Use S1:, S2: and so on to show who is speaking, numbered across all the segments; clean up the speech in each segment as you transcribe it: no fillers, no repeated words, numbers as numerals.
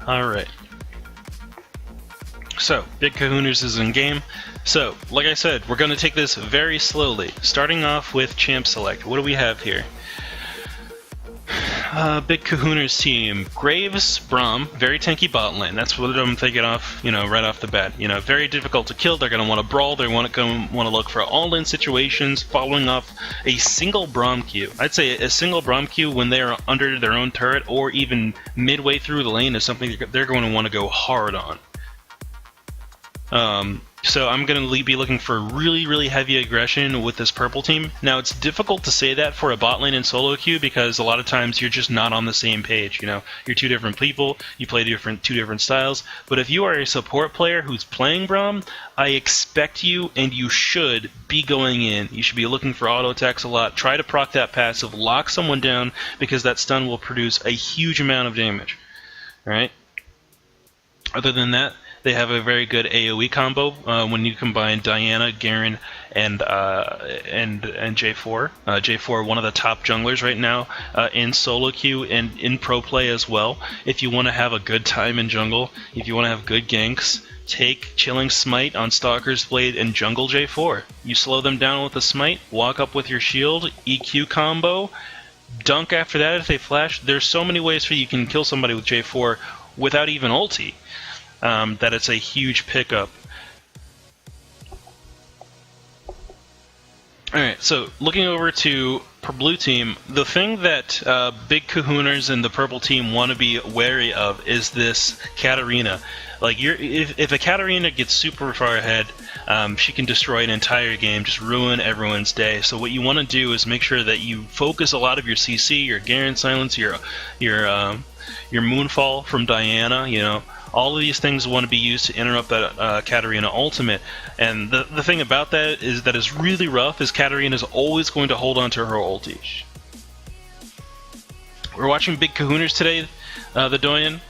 S1: Alright. So, Big Kahunas is in game. So, like I said, we're going to take this very slowly. Starting off with Champ Select. What do we have here? Big Kahunas team. Graves, Braum, very tanky bot lane. That's what I'm thinking off, right off the bat. Very difficult to kill. They're going to want to brawl. They want to look for all-in situations, following off a single Braum Q. I'd say a single Braum Q when they are under their own turret or even midway through the lane is something they're going to want to go hard on. So I'm going to be looking for really, really heavy aggression with this purple team. Now, it's difficult to say that for a bot lane in solo queue because a lot of times you're just not on the same page. You're two different people, you play two different styles. But if you are a support player who's playing Braum, I expect you, and you should, be going in. You should be looking for auto attacks a lot. Try to proc that passive, lock someone down, because that stun will produce a huge amount of damage. Alright? Other than that, they have a very good AoE combo when you combine Diana, Garen, and J4. J4, one of the top junglers right now in solo queue and in pro play as well. If you want to have a good time in jungle, if you want to have good ganks, take Chilling Smite on Stalker's Blade and jungle J4. You slow them down with the Smite, walk up with your shield, EQ combo, dunk after that if they flash. There's so many ways for you can kill somebody with J4 without even ulti. That it's a huge pickup. Alright, so looking over to blue team, the thing that Big Kahunas and the purple team want to be wary of is this Katarina. Like, if a Katarina gets super far ahead, she can destroy an entire game, just ruin everyone's day. So what you want to do is make sure that you focus a lot of your CC, your Garen silence, your Moonfall from Diana, all of these things want to be used to interrupt that Katarina ultimate. And the thing about that is really rough is Katarina's always going to hold on to her ulti. We're watching Big Kahunas today, the Doyen.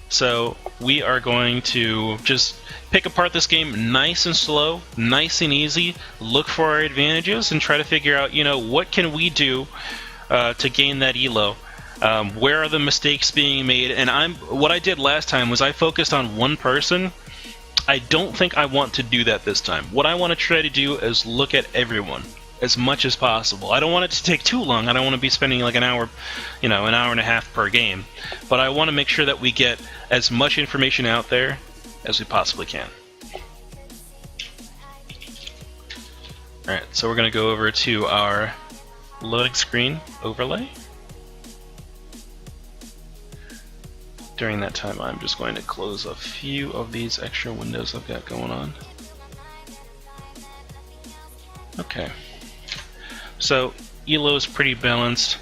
S1: So we are going to just pick apart this game nice and slow, nice and easy, look for our advantages, and try to figure out, what can we do to gain that elo. Where are the mistakes being made? And what I did last time was I focused on one person. I don't think I want to do that this time. What I want to try to do is look at everyone as much as possible. I don't want it to take too long. I don't want to be spending like an hour and a half per game. But I want to make sure that we get as much information out there as we possibly can. Alright, so we're going to go over to our loading screen overlay. During that time, I'm just going to close a few of these extra windows I've got going on. Okay. So, elo is pretty balanced.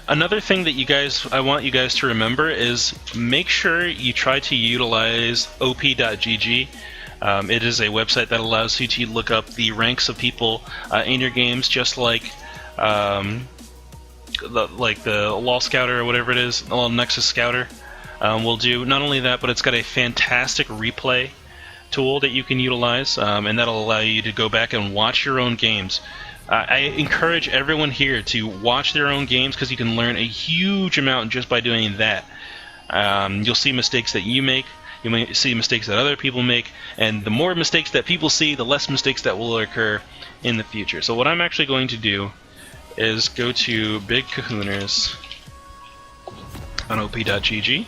S1: Another thing that I want you guys to remember is make sure you try to utilize op.gg. It is a website that allows you to look up the ranks of people in your games, just like the Law Scouter or whatever it is, Nexus Scouter. Will do. Not only that, but it's got a fantastic replay tool that you can utilize, and that'll allow you to go back and watch your own games. I encourage everyone here to watch their own games because you can learn a huge amount just by doing that. You'll see mistakes that you make, you may see mistakes that other people make, and the more mistakes that people see, the less mistakes that will occur in the future. So what I'm actually going to do is go to Big Kahunas on op.gg.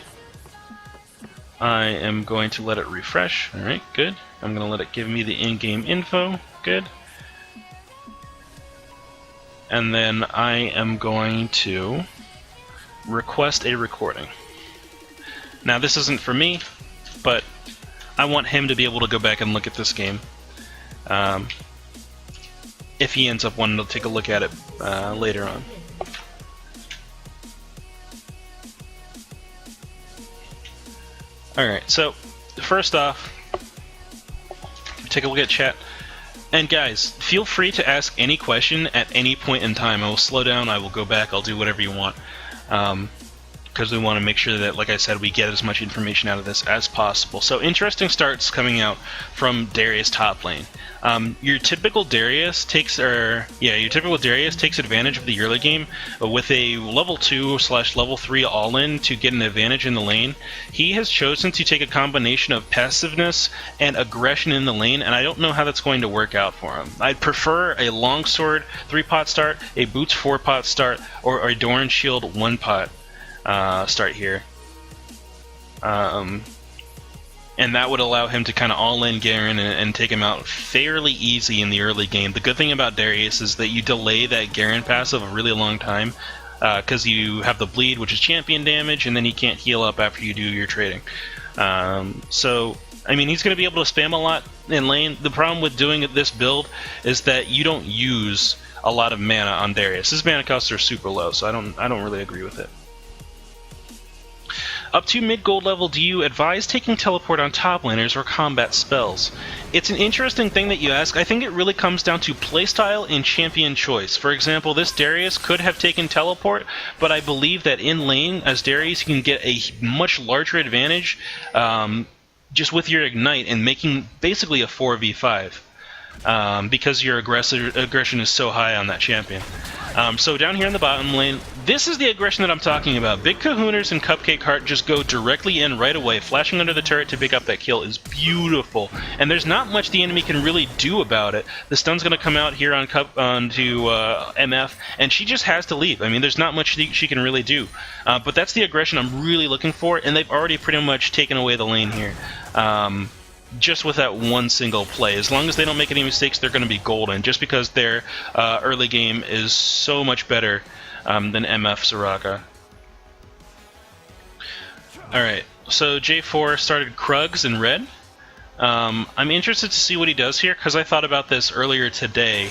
S1: I am going to let it refresh. Alright, good. I'm going to let it give me the in-game info. Good. And then I am going to request a recording. Now, this isn't for me, but I want him to be able to go back and look at this game. If he ends up wanting to take a look at it later on. Alright, so first off, take a look at chat. And guys, feel free to ask any question at any point in time. I will slow down, I will go back, I'll do whatever you want. because we want to make sure that, like I said, we get as much information out of this as possible. So interesting starts coming out from Darius top lane. Your typical Darius takes advantage of the early game with a level 2/level 3 all-in to get an advantage in the lane. He has chosen to take a combination of passiveness and aggression in the lane, and I don't know how that's going to work out for him. I'd prefer a longsword 3-pot start, a boots 4-pot start, or a Doran shield 1-pot start here. And that would allow him to kind of all-in Garen and take him out fairly easy in the early game. The good thing about Darius is that you delay that Garen passive a really long time, because you have the bleed, which is champion damage, and then he can't heal up after you do your trading. So, I mean, he's going to be able to spam a lot in lane. The problem with doing this build is that you don't use a lot of mana on Darius. His mana costs are super low, so I don't really agree with it. Up to mid-gold level, do you advise taking teleport on top laners or combat spells? It's an interesting thing that you ask. I think it really comes down to playstyle and champion choice. For example, this Darius could have taken teleport, but I believe that in lane, as Darius, you can get a much larger advantage just with your Ignite and making basically a 4v5 because your aggression is so high on that champion. So down here in the bottom lane, this is the aggression that I'm talking about. Big Kahunas and Cupcake Heart just go directly in right away. Flashing under the turret to pick up that kill is beautiful. And there's not much the enemy can really do about it. The stun's going to come out here onto MF, and she just has to leave. I mean, there's not much she can really do. But that's the aggression I'm really looking for, and they've already pretty much taken away the lane here. Just with that one single play. As long as they don't make any mistakes, they're going to be golden, just because their early game is so much better than MF Soraka. Alright, so J4 started Krugs in red. I'm interested to see what he does here, because I thought about this earlier today.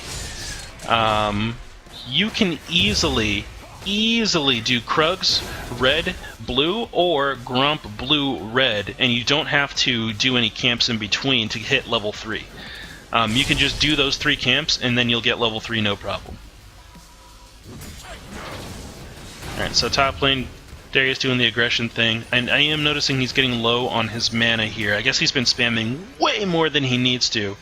S1: You can easily do Krugs red, blue, or Grump blue, red, and you don't have to do any camps in between to hit level 3. You can just do those 3 camps, and then you'll get level 3 no problem. Alright, so top lane, Darius doing the aggression thing, and I am noticing he's getting low on his mana here. I guess he's been spamming way more than he needs to.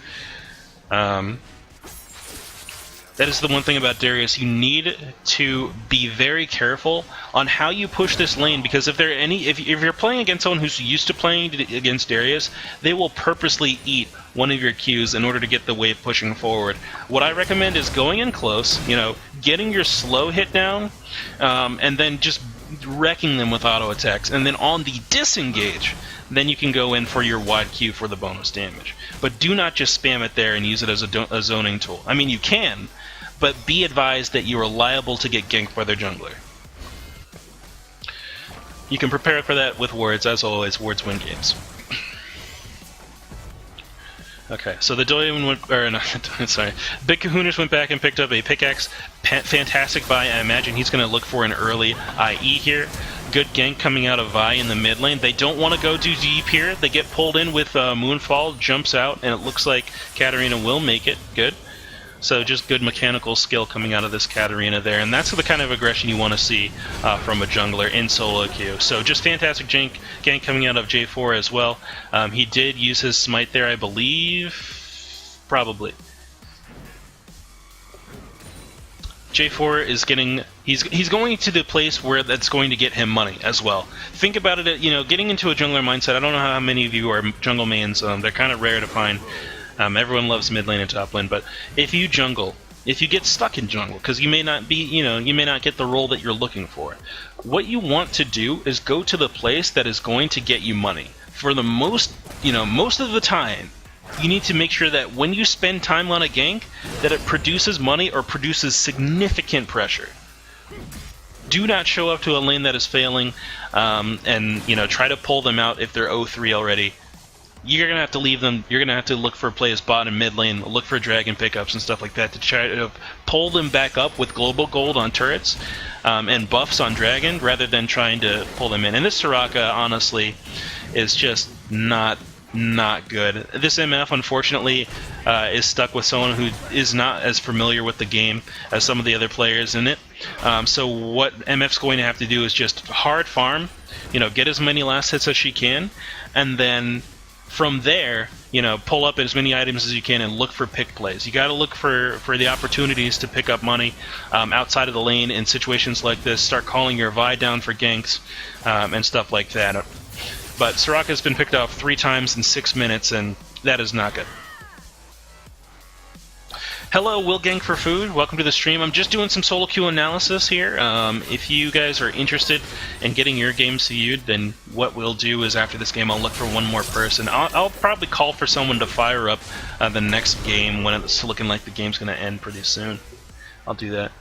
S1: That is the one thing about Darius. You need to be very careful on how you push this lane, because if you're playing against someone who's used to playing against Darius, they will purposely eat one of your Qs in order to get the wave pushing forward. What I recommend is going in close, getting your slow hit down, and then just wrecking them with auto attacks, and then on the disengage, then you can go in for your wide Q for the bonus damage. But do not just spam it there and use it as a zoning tool. I mean, you can, but be advised that you are liable to get ganked by their jungler. You can prepare for that with wards. As always, wards win games. Okay, so the Doyen Big Kahunas went back and picked up a pickaxe. Fantastic buy. I imagine he's going to look for an early IE here. Good gank coming out of Vi in the mid lane. They don't want to go too deep here. They get pulled in with Moonfall, jumps out, and it looks like Katarina will make it. Good. So just good mechanical skill coming out of this Katarina there, and that's the kind of aggression you want to see from a jungler in solo queue. So just fantastic gank coming out of J4 as well. He did use his smite there, I believe. Probably. J4 is getting... He's going to the place where that's going to get him money as well. Think about it, getting into a jungler mindset. I don't know how many of you are jungle mains. They're kind of rare to find. Everyone loves mid lane and top lane, but if you get stuck in jungle, because you may not get the role that you're looking for, what you want to do is go to the place that is going to get you money. For the most of the time, you need to make sure that when you spend time on a gank, that it produces money or produces significant pressure. Do not show up to a lane that is failing, and try to pull them out if they're 0-3 already. You're gonna have to leave them. You're gonna have to look for plays bot and mid lane, look for dragon pickups and stuff like that to try to pull them back up with global gold on turrets and buffs on dragon, rather than trying to pull them in. And this Soraka, honestly, is just not good. This MF, unfortunately, is stuck with someone who is not as familiar with the game as some of the other players in it. So what MF's going to have to do is just hard farm, get as many last hits as she can, and then from there, pull up as many items as you can and look for pick plays. You got to look for the opportunities to pick up money outside of the lane in situations like this. Start calling your Vi down for ganks and stuff like that. But Soraka's been picked off 3 times in 6 minutes, and that is not good. Hello, Will Gang for Food. Welcome to the stream. I'm just doing some solo queue analysis here. If you guys are interested in getting your game CU'd, then what we'll do is after this game, I'll look for one more person. I'll probably call for someone to fire up the next game when it's looking like the game's going to end pretty soon. I'll do that.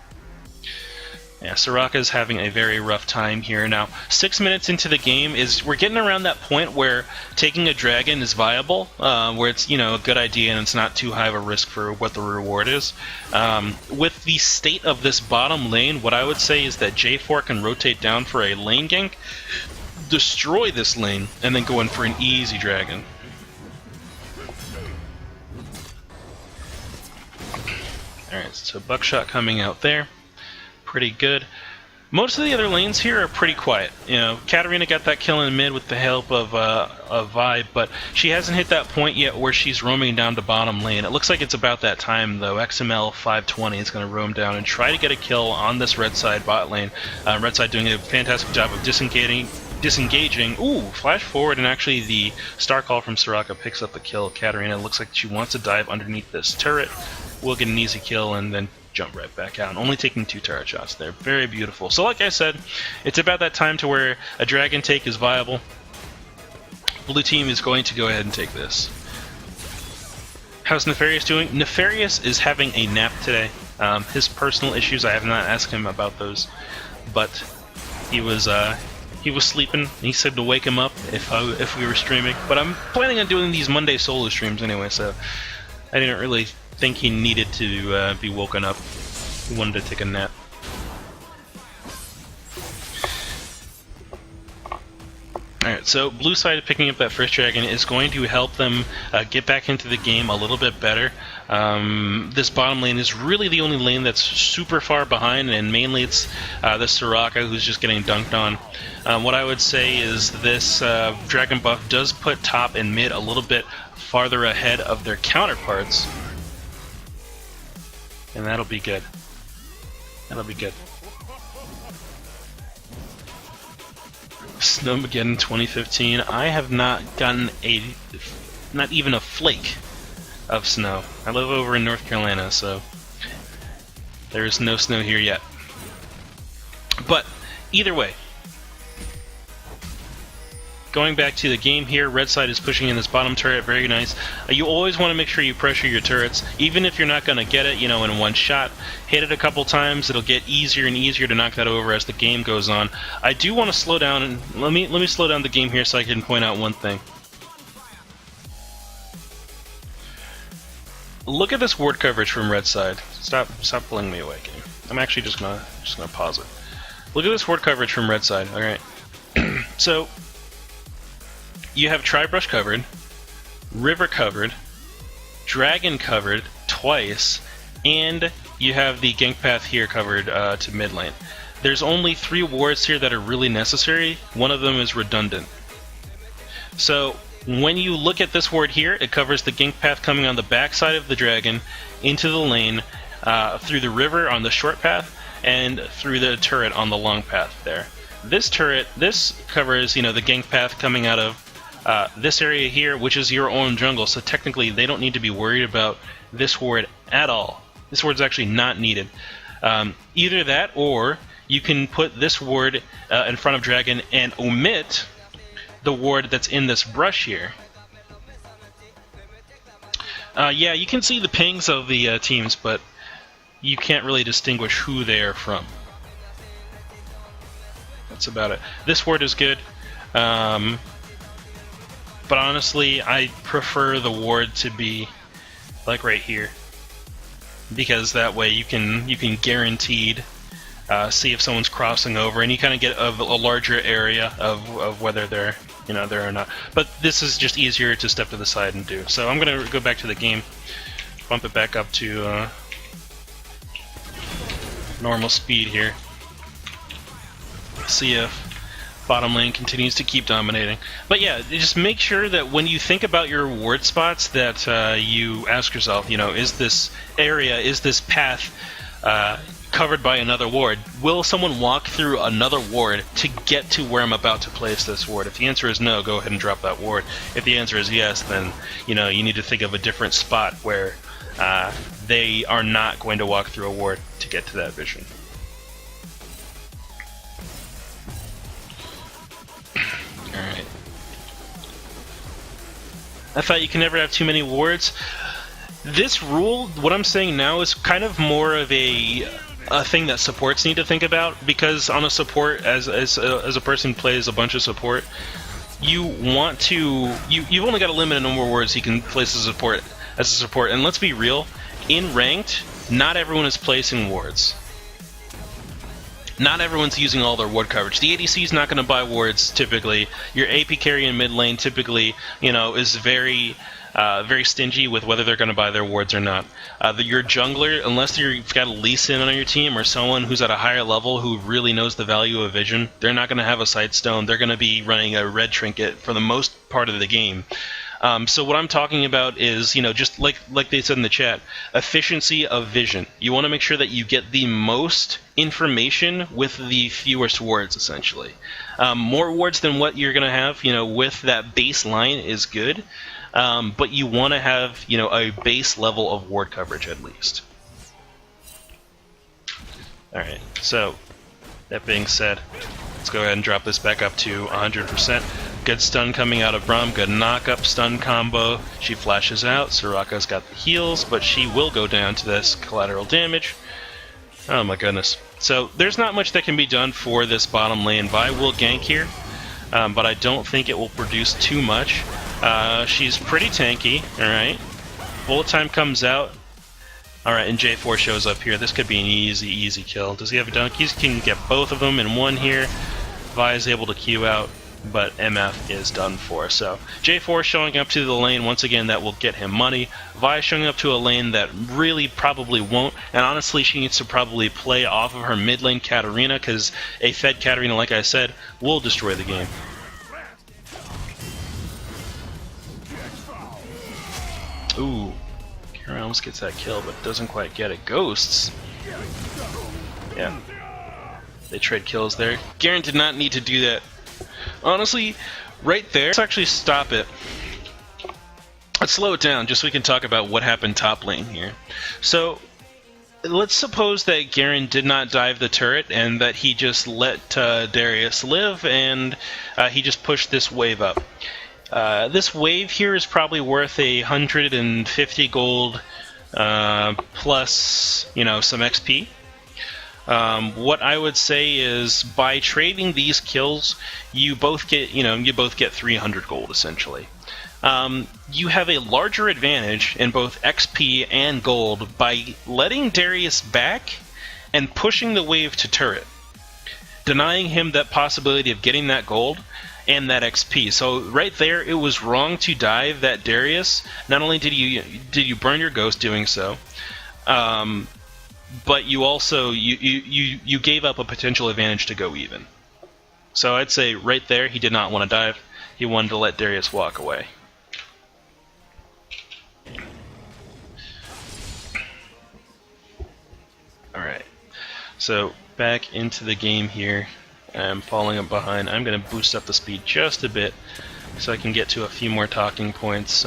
S1: Yeah, Soraka's having a very rough time here. Now, 6 minutes into the game, we're getting around that point where taking a dragon is viable, where it's a good idea and it's not too high of a risk for what the reward is. With the state of this bottom lane, what I would say is that J4 can rotate down for a lane gank, destroy this lane, and then go in for an easy dragon. Alright, so Buckshot coming out there. Pretty good. Most of the other lanes here are pretty quiet. Katarina got that kill in mid with the help of Vi, but she hasn't hit that point yet where she's roaming down to bottom lane. It looks like it's about that time, though. XML 520 is going to roam down and try to get a kill on this red side bot lane. Red side doing a fantastic job of disengaging. Ooh, flash forward, and actually the star call from Soraka picks up the kill. Katarina looks like she wants to dive underneath this turret. We'll get an easy kill and then jump right back out, only taking 2 turret shots there. Very beautiful. So like I said, it's about that time to where a dragon take is viable. Blue team is going to go ahead and take this. How's Nefarious doing? Nefarious is having a nap today. His personal issues, I have not asked him about those, but he was sleeping. He said to wake him up if we were streaming. But I'm planning on doing these Monday solo streams anyway, so I didn't really think he needed to be woken up. He wanted to take a nap. Alright, so blue side picking up that first dragon is going to help them get back into the game a little bit better. This bottom lane is really the only lane that's super far behind, and mainly it's the Soraka who's just getting dunked on. What I would say is this dragon buff does put top and mid a little bit farther ahead of their counterparts. And that'll be good. That'll be good. Snowmageddon 2015. I have not gotten not even a flake of snow. I live over in North Carolina, so there is no snow here yet. But either way, going back to the game here, red side is pushing in this bottom turret, very nice. You always want to make sure you pressure your turrets, even if you're not going to get it, in one shot. Hit it a couple times, it'll get easier and easier to knock that over as the game goes on. I do want to slow down, and let me slow down the game here so I can point out one thing. Look at this ward coverage from red side. Stop pulling me away, game. I'm actually just gonna pause it. Look at this ward coverage from red side. All right, so you have Tribrush covered, River covered, Dragon covered twice, and you have the gank path here covered to mid lane. There's only 3 wards here that are really necessary. One of them is redundant. So when you look at this ward here, it covers the gank path coming on the back side of the dragon into the lane, through the river on the short path, and through the turret on the long path there. This covers, the gank path coming out of this area here, which is your own jungle, so technically they don't need to be worried about this ward at all. This ward's actually not needed. Either that, or you can put this ward in front of dragon and omit the ward that's in this brush here. Yeah, you can see the pings of the teams, but you can't really distinguish who they are from. That's about it. This ward is good. But honestly, I prefer the ward to be like right here, because that way you can guaranteed see if someone's crossing over, and you kind of get a larger area of whether they're there or not. But this is just easier to step to the side and do. So I'm gonna go back to the game. bump it back up to normal speed here. See if bottom lane continues to keep dominating. But yeah, just make sure that when you think about your ward spots that you ask yourself, is this area, is this path covered by another ward? Will someone walk through another ward to get to where I'm about to place this ward? If the answer is no, go ahead and drop that ward. If the answer is yes, then you need to think of a different spot where they are not going to walk through a ward to get to that vision. Alright. I thought you can never have too many wards. This rule, what I'm saying now, is kind of more of a thing that supports need to think about, because on a support, as a person who plays a bunch of support, you want to... You've only got a limited number of wards you can place as a support, and let's be real, in ranked, not everyone is placing wards. Not everyone's using all their ward coverage. The ADC is not going to buy wards typically. Your AP carry in mid lane typically, is very stingy with whether they're going to buy their wards or not. Your jungler, unless you've got a Lee Sin on your team or someone who's at a higher level who really knows the value of vision, they're not going to have a Sightstone. They're going to be running a red trinket for the most part of the game. So what I'm talking about is, just like they said in the chat, efficiency of vision. You want to make sure that you get the most information with the fewest wards, essentially. More wards than what you're going to have, with that baseline is good, but you want to have, a base level of ward coverage at least. Alright, so, that being said, let's go ahead and drop this back up to 100%. Good stun coming out of Braum, good knock-up stun combo. She flashes out, Soraka's got the heals, but she will go down to this collateral damage. Oh my goodness. So there's not much that can be done for this bottom lane. Vi will gank here, but I don't think it will produce too much. She's pretty tanky, alright. Bullet time comes out. Alright, and J4 shows up here. This could be an easy kill. Does he have a dunk? He can get both of them in one here. Vi is able to Q out, but MF is done for. So J4 showing up to the lane, once again, that will get him money. Vi showing up to a lane that really probably won't, and honestly she needs to probably play off of her mid lane Katarina, because a fed Katarina, like I said, will destroy the game. Ooh, Kara almost gets that kill, but doesn't quite get it. Ghosts? Yeah. They trade kills there. Garen did not need to do that. Honestly, right there, let's actually stop it. Let's slow it down just so we can talk about what happened top lane here. So, let's suppose that Garen did not dive the turret and that he just let Darius live and he just pushed this wave up. This wave here is probably worth 150 gold plus, some XP. What I would say is by trading these kills, you both get 300 gold essentially. You have a larger advantage in both XP and gold by letting Darius back and pushing the wave to turret, denying him that possibility of getting that gold and that XP. So right there, it was wrong to dive that Darius. Not only did you burn your ghost doing so, but you also you gave up a potential advantage to go even. So I'd say right there he did not want to dive. He wanted to let Darius walk away. Alright, so back into the game here. I'm falling up behind. I'm going to boost up the speed just a bit so I can get to a few more talking points.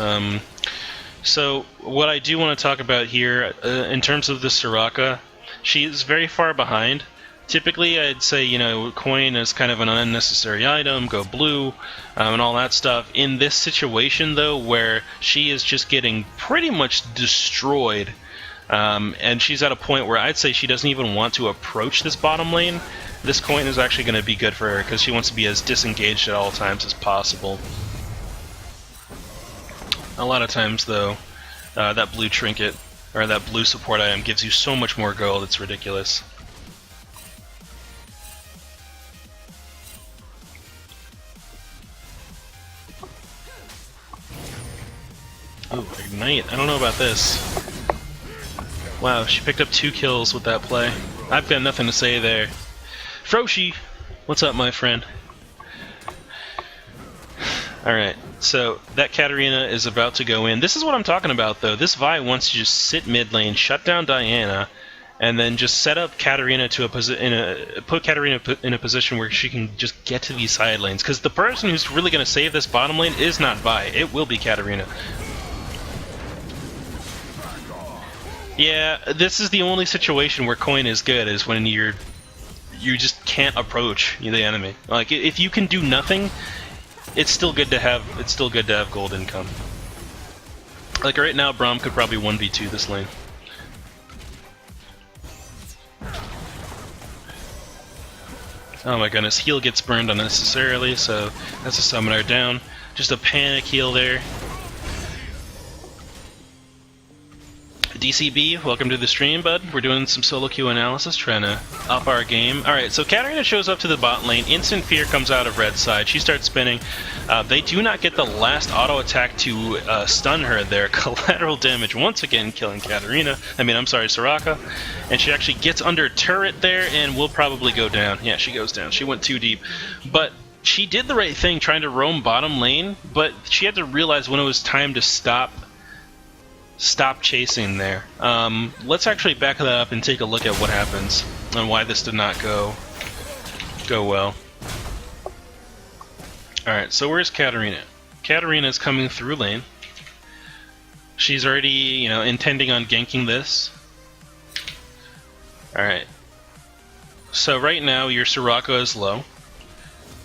S1: So what I do want to talk about here, in terms of the Soraka, she is very far behind. Typically, I'd say, coin is kind of an unnecessary item, go blue, and all that stuff. In this situation, though, where she is just getting pretty much destroyed, and she's at a point where I'd say she doesn't even want to approach this bottom lane, this coin is actually going to be good for her, because she wants to be as disengaged at all times as possible. A lot of times, though, that blue trinket, or that blue support item, gives you so much more gold, it's ridiculous. Oh, Ignite. I don't know about this. Wow, she picked up 2 kills with that play. I've got nothing to say there. Froshi, what's up, my friend? Alright, so that Katarina is about to go in. This is what I'm talking about, though. This Vi wants to just sit mid lane, shut down Diana, and then just set up Katarina to put Katarina in a position where she can just get to these side lanes. Because the person who's really going to save this bottom lane is not Vi. It will be Katarina. Yeah, this is the only situation where coin is good, is when you just can't approach the enemy. Like, if you can do nothing, it's still good to have gold income. Like right now, Braum could probably 1v2 this lane. Oh my goodness, heal gets burned unnecessarily, so that's a summoner down. Just a panic heal there. DCB, welcome to the stream, bud. We're doing some solo queue analysis, trying to up our game. Alright, so Katarina shows up to the bot lane. Instant fear comes out of red side. She starts spinning. They do not get the last auto attack to stun her there. Collateral damage once again killing Katarina. I'm sorry, Soraka. And she actually gets under turret there and will probably go down. Yeah, she goes down. She went too deep. But she did the right thing trying to roam bottom lane, but she had to realize when it was time to stop chasing there. Let's actually back that up and take a look at what happens and why this did not go well. Alright, so where's Katarina? Katarina is coming through lane. She's already, intending on ganking this. Alright. So right now your Soraka is low,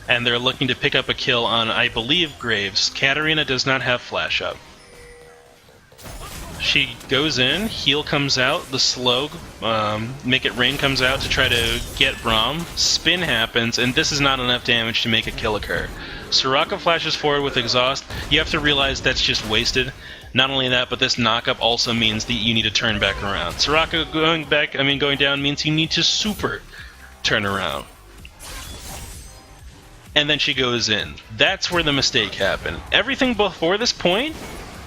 S1: and they're looking to pick up a kill on, I believe, Graves. Katarina does not have flash up. She goes in, heal comes out, the slow, Make It Rain comes out to try to get Braum, spin happens, and this is not enough damage to make a kill occur. Soraka flashes forward with exhaust. You have to realize that's just wasted. Not only that, but this knockup also means that you need to turn back around. Soraka going down means you need to super turn around. And then she goes in. That's where the mistake happened. Everything before this point,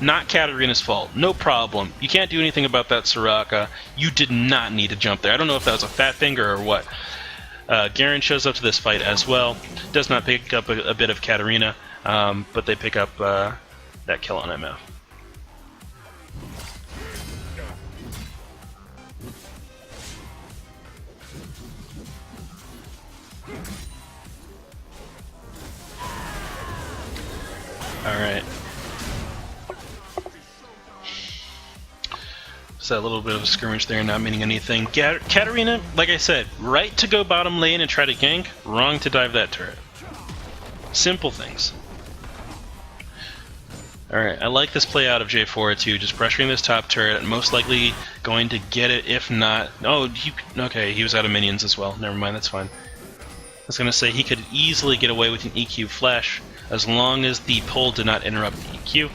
S1: not Katarina's fault. No problem. You can't do anything about that Soraka. You did not need to jump there. I don't know if that was a fat finger or what. Garen shows up to this fight as well. Does not pick up a bit of Katarina, but they pick up that kill on MF. Alright. So a little bit of a skirmish there, not meaning anything. Katarina, like I said, right to go bottom lane and try to gank, wrong to dive that turret. Simple things. Alright, I like this play out of J4 too, just pressuring this top turret, and most likely going to get it, if not... Oh, okay, he was out of minions as well. Never mind, that's fine. I was going to say he could easily get away with an EQ flash, as long as the pull did not interrupt the EQ.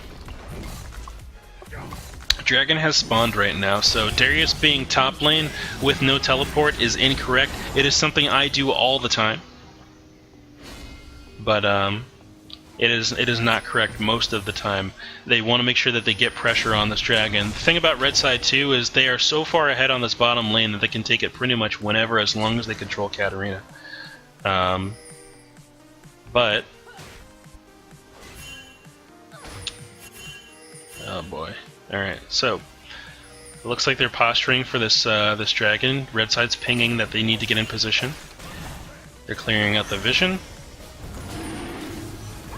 S1: Dragon has spawned right now, so Darius being top lane with no teleport is incorrect. It is something I do all the time. But it is not correct most of the time. They want to make sure that they get pressure on this Dragon. The thing about red side too is they are so far ahead on this bottom lane that they can take it pretty much whenever, as long as they control Katarina. But oh boy. Alright, so it looks like they're posturing for this this Dragon. Red side's pinging that they need to get in position. They're clearing out the vision.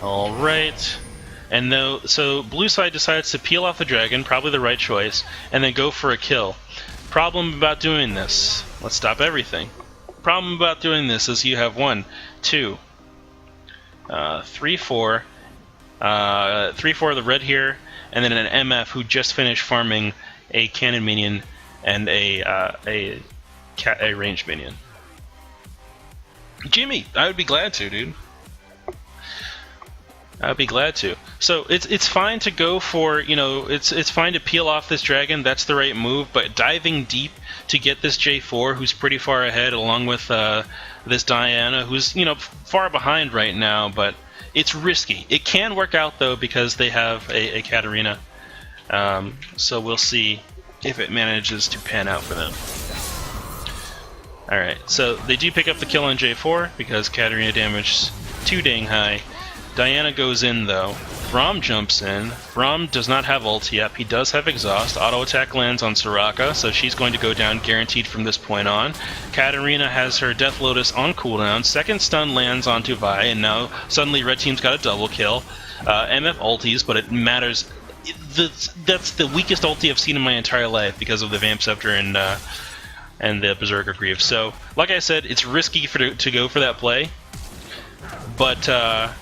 S1: Alright. And so blue side decides to peel off the Dragon, probably the right choice, and then go for a kill. Problem about doing this. Let's stop everything. Problem about doing this is you have 1, 2, 3, 4. 3, 4 of the red here, and then an MF who just finished farming a cannon minion and a range minion. Jimmy, I would be glad to, dude. I would be glad to. So it's fine to go for, it's fine to peel off this Dragon. That's the right move. But diving deep to get this J4, who's pretty far ahead, along with this Diana, who's far behind right now, but it's risky. It can work out though because they have a Katarina. So we'll see if it manages to pan out for them. Alright, so they do pick up the kill on J4 because Katarina damage is too dang high. Diana goes in though. Braum jumps in. Braum does not have ult yet. He does have exhaust. Auto attack lands on Soraka, so she's going to go down guaranteed from this point on. Katarina has her Death Lotus on cooldown. Second stun lands onto Vi, and now suddenly red team's got a double kill. MF ulties, but it matters. That's the weakest ulti I've seen in my entire life because of the Vamp Scepter and the Berserker Greaves. So, like I said, it's risky to go for that play, but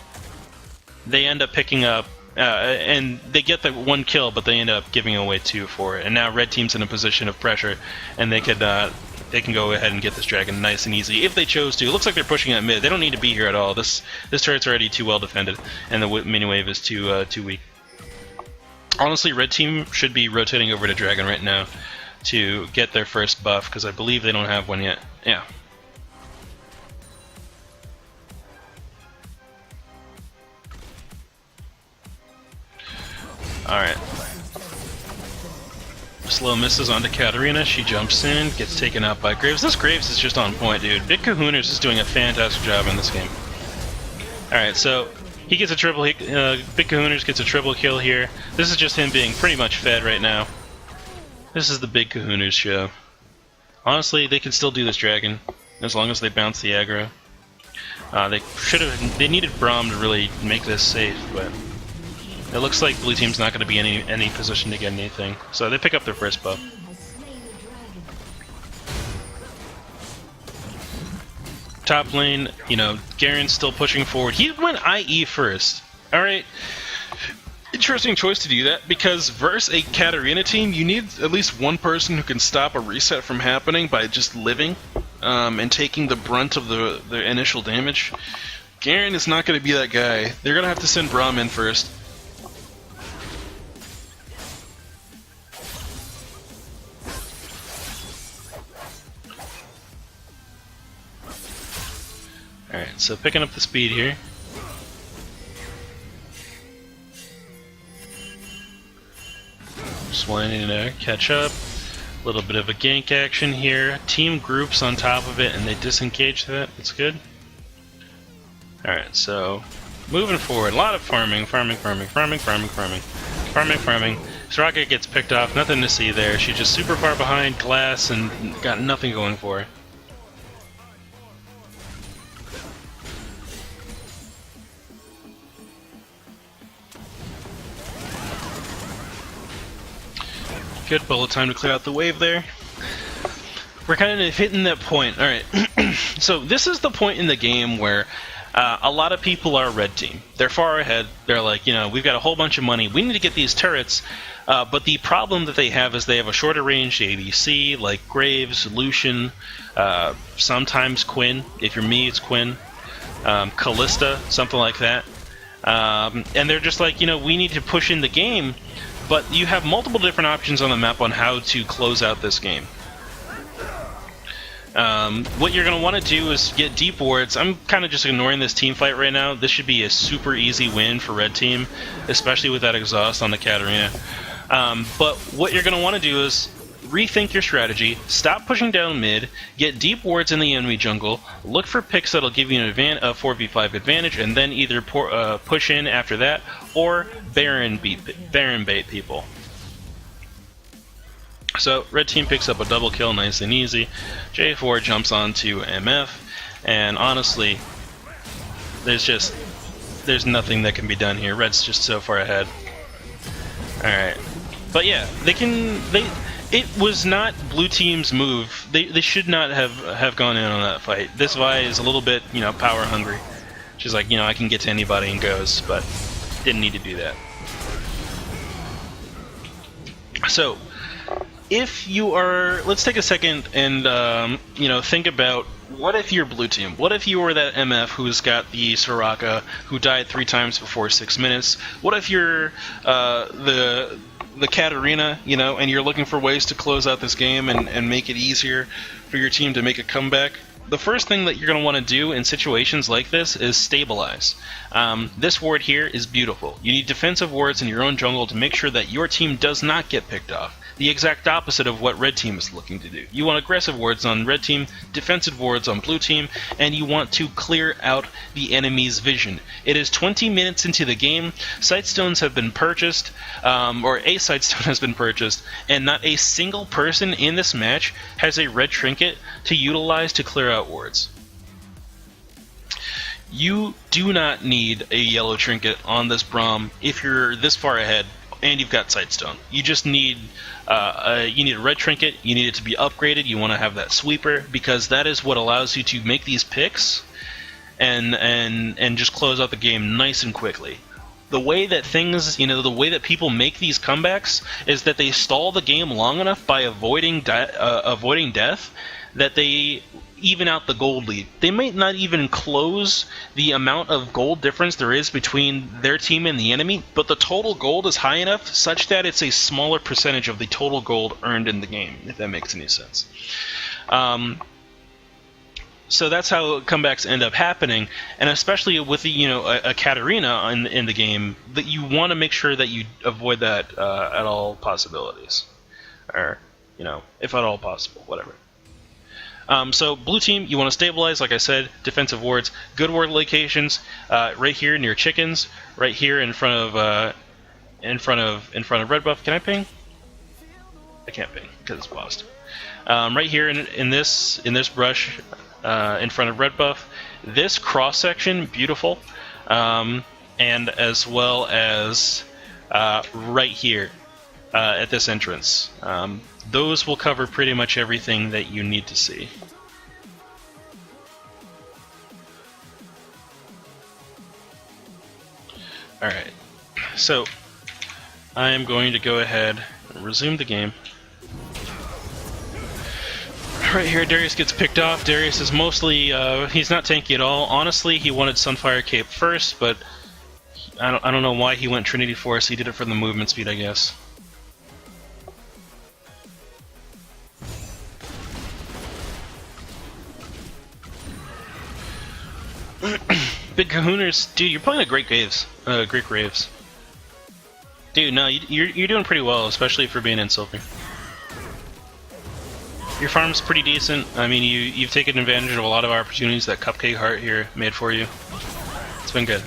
S1: they end up picking up, and they get the one kill, but they end up giving away two for it. And now red team's in a position of pressure, and they can go ahead and get this dragon nice and easy if they chose to. It looks like they're pushing at mid. They don't need to be here at all. This turret's already too well defended, and the mini wave is too weak. Honestly, red team should be rotating over to dragon right now to get their first buff, because I believe they don't have one yet. Yeah. Alright. Slow misses onto Katarina. She jumps in, gets taken out by Graves. This Graves is just on point, dude. Big Kahunas is doing a fantastic job in this game. Alright, so he gets a triple. Big Kahunas gets a triple kill here. This is just him being pretty much fed right now. This is the Big Kahunas show. Honestly, they can still do this dragon as long as they bounce the aggro. They needed Braum to really make this safe, but it looks like blue team's not going to be in any position to get anything. So they pick up their first buff. Top lane, Garen's still pushing forward. He went IE first. Alright. Interesting choice to do that, because versus a Katarina team, you need at least one person who can stop a reset from happening by just living and taking the brunt of the initial damage. Garen is not going to be that guy. They're going to have to send Braum in first. Alright, so picking up the speed here. Just wanting to catch up. A little bit of a gank action here. Team groups on top of it and they disengage that. That's good. Alright, so moving forward. A lot of farming. Soraka gets picked off. Nothing to see there. She's just super far behind glass and got nothing going for her. Good bullet time to clear out the wave there. We're kind of hitting that point. Alright, so this is the point in the game where a lot of people are red team. They're far ahead. They're like, we've got a whole bunch of money. We need to get these turrets. But the problem that they have is they have a shorter range ADC, like Graves, Lucian, sometimes Quinn. If you're me, it's Quinn. Callista, something like that. And they're just like, we need to push in the game. But you have multiple different options on the map on how to close out this game. What you're going to want to do is get deep wards. I'm kind of just ignoring this team fight right now. This should be a super easy win for red team, especially with that exhaust on the Katarina. But what you're going to want to do is rethink your strategy, stop pushing down mid, get deep wards in the enemy jungle, look for picks that'll give you a 4v5 advantage, and then either push in after that, or Baron bait people. So, red team picks up a double kill nice and easy. J4 jumps onto MF, and honestly, there's nothing that can be done here. Red's just so far ahead. Alright. But yeah, it was not blue team's move. They should not have gone in on that fight. This Vi is a little bit, power hungry. She's like, I can get to anybody and goes, but didn't need to do that. So, if you are, let's take a second and think about, what if you're blue team? What if you were that MF who's got the Soraka who died 3 times before 6 minutes? What if you're the Katarina, and you're looking for ways to close out this game and make it easier for your team to make a comeback? The first thing that you're going to want to do in situations like this is stabilize. This ward here is beautiful. You need defensive wards in your own jungle to make sure that your team does not get picked off. the exact opposite of what red team is looking to do. You want aggressive wards on red team, defensive wards on blue team, and you want to clear out the enemy's vision. It is 20 minutes into the game, sightstones have been purchased, or a sightstone has been purchased, and not a single person in this match has a red trinket to utilize to clear out wards. You do not need a yellow trinket on this Braum if you're this far ahead and you've got Sightstone. You just need you need a red trinket, you need it to be upgraded, you want to have that sweeper, because that is what allows you to make these picks and just close out the game nice and quickly. The way that things, the way that people make these comebacks is that they stall the game long enough by avoiding death that they even out the gold lead. They might not even close the amount of gold difference there is between their team and the enemy, but the total gold is high enough such that it's a smaller percentage of the total gold earned in the game, if that makes any sense. So that's how comebacks end up happening, and especially with a Katarina in the game, that you want to make sure that you avoid that at all possibilities, or if at all possible, whatever. So blue team, you want to stabilize, like I said, defensive wards, good ward locations, right here near chickens, right here in front of red buff. Can I ping? I can't ping because it's paused. Right here in this brush, in front of red buff, this cross section, beautiful, and as well as right here at this entrance. Those will cover pretty much everything that you need to see. Alright, so I am going to go ahead and resume the game. Right here, Darius gets picked off. Darius is mostly, he's not tanky at all. Honestly, he wanted Sunfire Cape first, but I don't know why he went Trinity Force. He did it for the movement speed, I guess. Big Kahunas, dude, you're playing a great Graves. Dude, no, you're doing pretty well, especially for being in Silver. Your farm's pretty decent. I mean, you've taken advantage of a lot of opportunities that Cupcake Heart here made for you. It's been good.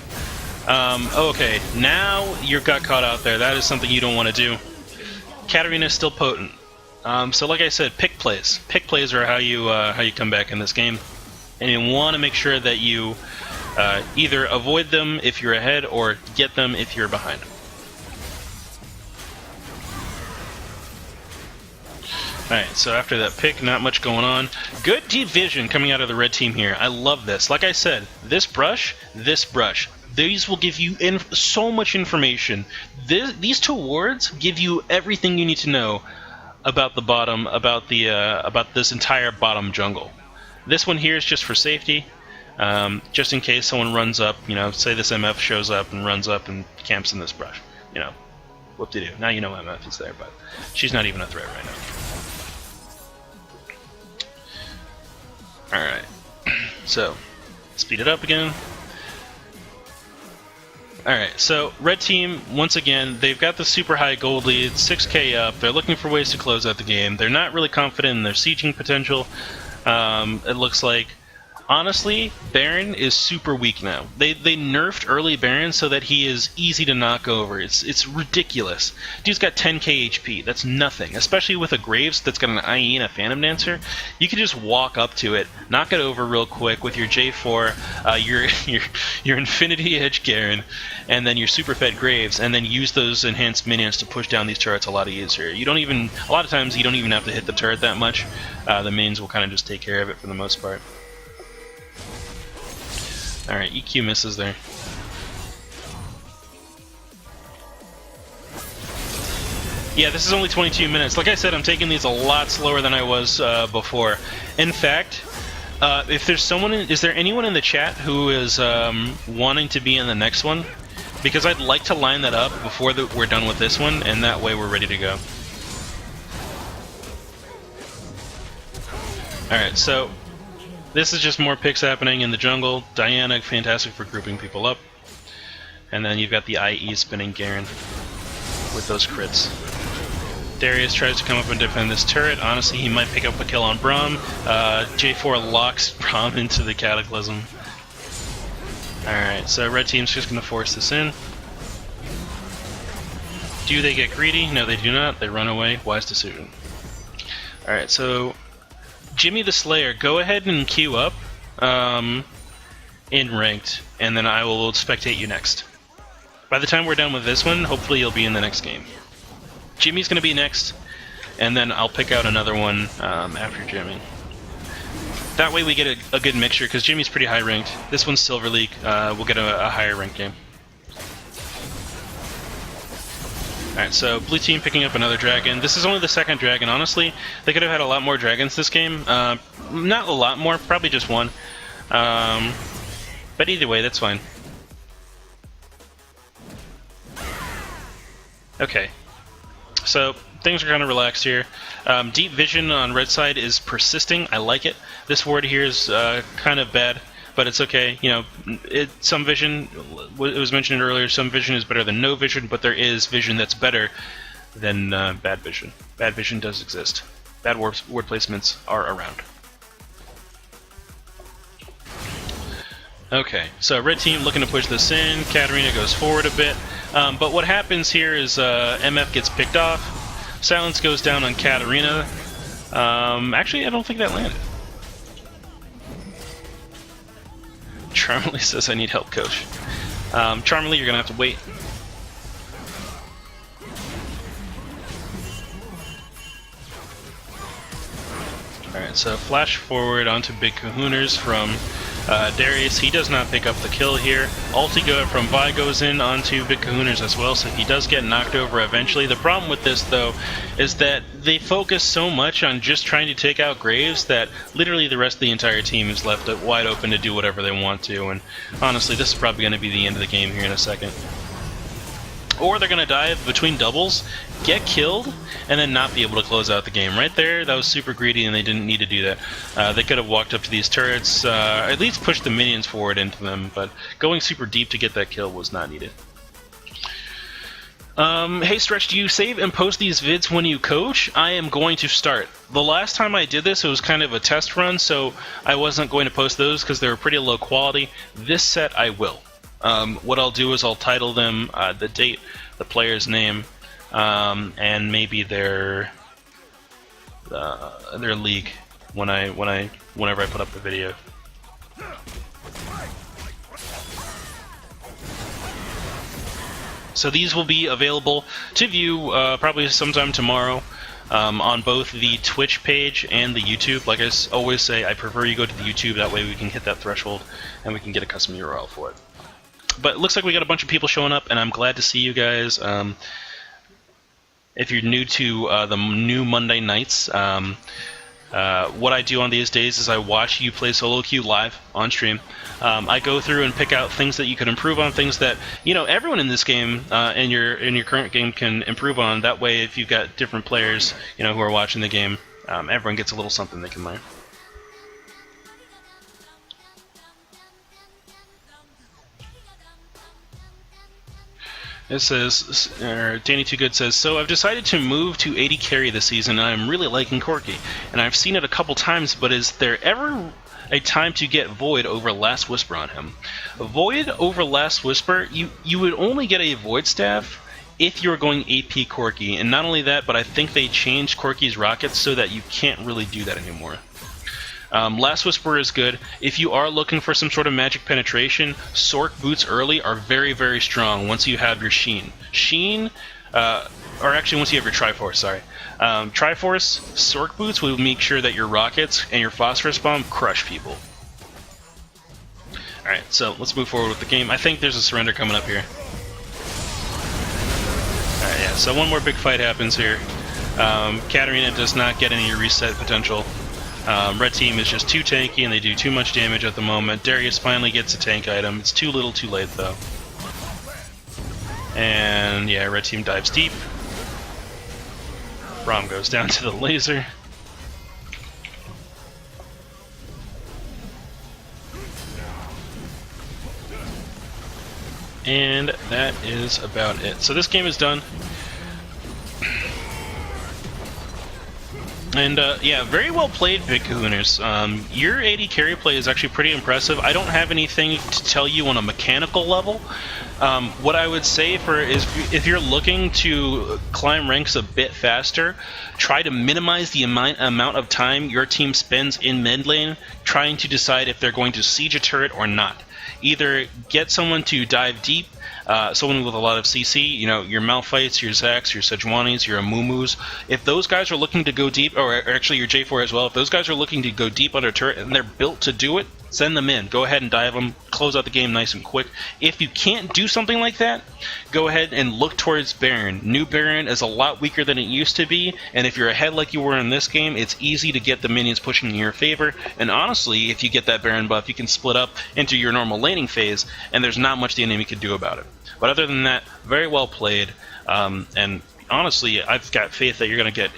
S1: Okay, now you got caught out there. That is something you don't want to do. Katarina is still potent. So like I said, pick plays. Pick plays are how you come back in this game. And you want to make sure that you either avoid them if you're ahead or get them if you're behind. Alright, so after that pick, not much going on. Good deep vision coming out of the red team here. I love this. Like I said, this brush, these will give you so much information. These two wards give you everything you need to know about the bottom, about this entire bottom jungle. This one here is just for safety, just in case someone runs up, say this MF shows up and runs up and camps in this brush. Whoop-de-doo. Now you know MF is there, but she's not even a threat right now. Alright, so, speed it up again. Alright, so red team, once again, they've got the super high gold lead, 6k up, they're looking for ways to close out the game. They're not really confident in their sieging potential. It looks like, honestly, Baron is super weak now. They nerfed early Baron so that he is easy to knock over. It's ridiculous. Dude's got 10k HP. That's nothing. Especially with a Graves that's got an IE and a Phantom Dancer. You can just walk up to it, knock it over real quick with your J4, your Infinity Edge Garen, and then your super fed Graves, and then use those enhanced minions to push down these turrets a lot easier. A lot of times you don't even have to hit the turret that much. The minions will kind of just take care of it for the most part. Alright, EQ misses there. Yeah, this is only 22 minutes. Like I said, I'm taking these a lot slower than I was before. In fact, if there's someone, is there anyone in the chat who is wanting to be in the next one? Because I'd like to line that up before we're done with this one, and that way we're ready to go. Alright, so this is just more picks happening in the jungle. Diana, fantastic for grouping people up. And then you've got the IE spinning Garen with those crits. Darius tries to come up and defend this turret. Honestly, he might pick up a kill on Braum. J4 locks Braum into the Cataclysm. Alright, so red team's just going to force this in. Do they get greedy? No, they do not. They run away. Wise decision. Alright, so Jimmy the Slayer, go ahead and queue up in ranked, and then I will spectate you next. By the time we're done with this one, hopefully you'll be in the next game. Jimmy's going to be next, and then I'll pick out another one after Jimmy. That way we get a good mixture, because Jimmy's pretty high ranked. This one's Silver League. We'll get a higher ranked game. Alright, so blue team picking up another dragon. This is only the second dragon, honestly. They could have had a lot more dragons this game. Not a lot more, probably just one. But either way, that's fine. Okay. So, things are kind of relaxed here. Deep Vision on red side is persisting. I like it. This ward here is kind of bad, but it's okay. You know, some vision, it was mentioned earlier, some vision is better than no vision, but there is vision that's better than bad vision. Bad vision does exist. Bad ward placements are around. Okay, so red team looking to push this in. Katarina goes forward a bit. But what happens here is MF gets picked off. Silence goes down on Katarina. Actually, I don't think that landed. Charmely says, I need help, coach. Charmely, you're going to have to wait. Alright, so flash forward onto Big Kahunas from Darius. He does not pick up the kill here. Ulti go from Vi goes in onto Big Kahunas as well, so he does get knocked over eventually. The problem with this, though, is that they focus so much on just trying to take out Graves that literally the rest of the entire team is left wide open to do whatever they want to, and honestly, this is probably going to be the end of the game here in a second. Or they're going to dive between doubles, get killed, and then not be able to close out the game. Right there, that was super greedy, and they didn't need to do that. They could have walked up to these turrets, at least pushed the minions forward into them, but going super deep to get that kill was not needed. Hey Stretch, do you save and post these vids when you coach? I am going to start. The last time I did this, it was kind of a test run, so I wasn't going to post those because they were pretty low quality. This set, I will. What I'll do is I'll title them the date, the player's name, and maybe their league whenever I put up the video. So these will be available to view probably sometime tomorrow on both the Twitch page and the YouTube. Like I always say, I prefer you go to the YouTube, that way we can hit that threshold and we can get a custom URL for it. But it looks like we got a bunch of people showing up, and I'm glad to see you guys. If you're new to the new Monday nights, what I do on these days is I watch you play solo queue live on stream. I go through and pick out things that you can improve on, things that everyone in this game, in your current game, can improve on. That way, if you've got different players, who are watching the game, everyone gets a little something they can learn. It says, Danny Too Good says, so I've decided to move to 80 carry this season, and I'm really liking Corki. And I've seen it a couple times, but is there ever a time to get Void over Last Whisper on him? Void over Last Whisper, you would only get a Void Staff if you were going AP Corki. And not only that, but I think they changed Corki's rockets so that you can't really do that anymore. Last Whisper is good. If you are looking for some sort of magic penetration, Sork boots early are very, very strong once you have your Sheen. Sheen, or actually once you have your Triforce, sorry. Triforce, Sork boots will make sure that your rockets and your Phosphorus Bomb crush people. Alright, so let's move forward with the game. I think there's a surrender coming up here. Alright, yeah, so one more big fight happens here. Katarina does not get any reset potential. Red team is just too tanky and they do too much damage at the moment. Darius finally gets a tank item. It's too little too late though. And yeah, red team dives deep. Braum goes down to the laser. And that is about it. So this game is done. And yeah, very well played, Big Kahunas. Your AD carry play is actually pretty impressive. I don't have anything to tell you on a mechanical level. What I would say is if you're looking to climb ranks a bit faster, try to minimize the amount of time your team spends in mid lane trying to decide if they're going to siege a turret or not. Either get someone to dive deep, someone with a lot of CC, your Malphites, your Zacs, your Sejuanis, your Amumu's. If those guys are looking to go deep, or actually your J4 as well, if those guys are looking to go deep under turret and they're built to do it, send them in. Go ahead and dive them, close out the game nice and quick. If you can't do something like that, go ahead and look towards Baron. New Baron is a lot weaker than it used to be, and if you're ahead like you were in this game, it's easy to get the minions pushing in your favor, and honestly, if you get that Baron buff, you can split up into your normal laning phase, and there's not much the enemy can do about it. But other than that, very well played, and honestly, I've got faith that you're going to get,